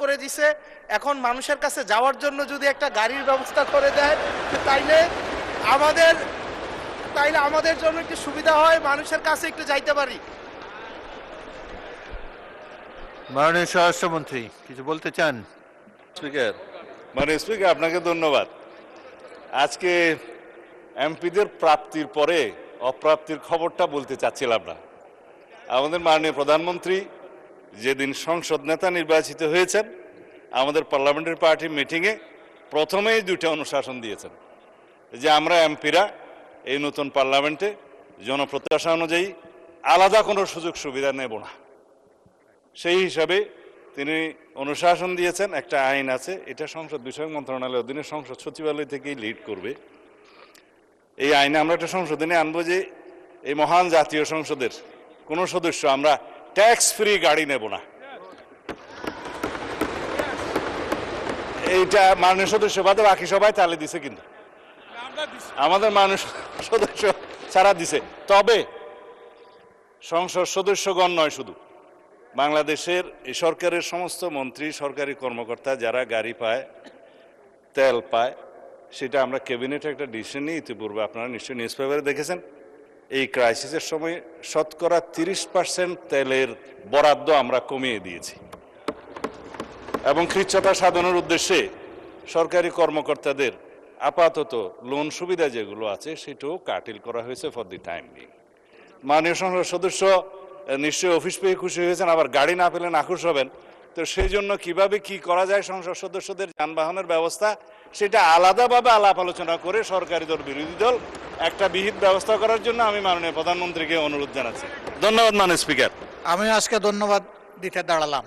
করে দিছে, এখন মানুষের কাছে যাওয়ার জন্য যদি একটা গাড়ির ব্যবস্থা করে দেয় তাইলে আমাদের জন্য একটু সুবিধা হয়, মানুষের কাছে একটু যাইতে পারি। মাননীয় স্বরাষ্ট্রমন্ত্রী কিছু বলতে চান? স্পিকার, মাননীয় স্পিকার, আপনাকে ধন্যবাদ। আজকে এমপিদের প্রাপ্তির পরে অপ্রাপ্তির খবরটা বলতে চাচ্ছিলাম না। আমাদের মাননীয় প্রধানমন্ত্রী যেদিন সংসদ নেতা নির্বাচিত হয়েছেন, আমাদের পার্লামেন্টারি পার্টি মিটিংয়ে প্রথমেই দুইটা অনুশাসন দিয়েছেন যে আমরা এমপিরা এই নতুন পার্লামেন্টে জনপ্রত্যাশা অনুযায়ী আলাদা কোনো সুযোগ সুবিধা নেব না। সেই হিসাবে তিনি অনুশাসন দিয়েছেন, একটা আইন আছে, এটা সংসদ বিষয়ক মন্ত্রণালয়ের অধীনে সংসদ সচিবালয় থেকেই লিড করবে। এই আইনে আমরা একটা সংশোধনী আনবো যে এই মহান জাতীয় সংসদের কোনো সদস্য আমরা ট্যাক্স ফ্রি গাড়ি নেব না। এইটা মাননীয় সদস্য বাদে বাকি সবাই তালে দিছে, কিন্তু আমাদের মাননীয় সদস্য ছাড়া দিছে। তবে সংসদ সদস্যগণ নয়, শুধু বাংলাদেশের এই সরকারের সমস্ত মন্ত্রী, সরকারি কর্মকর্তা যারা গাড়ি পায়, তেল পায়, সেটা আমরা ক্যাবিনেটে একটা ডিসিশন নিই। ইতিপূর্বে আপনারা নিশ্চয়ই নিউজ পেপারে দেখেছেন, এই ক্রাইসিসের সময় শতকরা 30% তেলের বরাদ্দ আমরা কমিয়ে দিয়েছি এবং কৃচ্ছ্রতা সাধনের উদ্দেশ্যে সরকারি কর্মকর্তাদের আপাতত লোন সুবিধা যেগুলো আছে সেটাও কাটিল করা হয়েছে ফর দি টাইম বিং। মাননীয় সংসদ সদস্য নিশ্চয়ই অফিস পেয়ে খুশি হয়েছেন, আবার গাড়ি না পেলে নাখুশ হবেন। তো সেই জন্য কিভাবে কি করা যায় সংসদ সদস্যদের যানবাহনের ব্যবস্থা, সেটা আলাদাভাবে আলাপ আলোচনা করে সরকারি দল বিরোধী দল একটা বিহিত ব্যবস্থা করার জন্য আমি মাননীয় প্রধানমন্ত্রীকে অনুরোধ জানাচ্ছি। ধন্যবাদ মাননীয় স্পিকার। আমি আজকে ধন্যবাদ দিতে দাঁড়ালাম।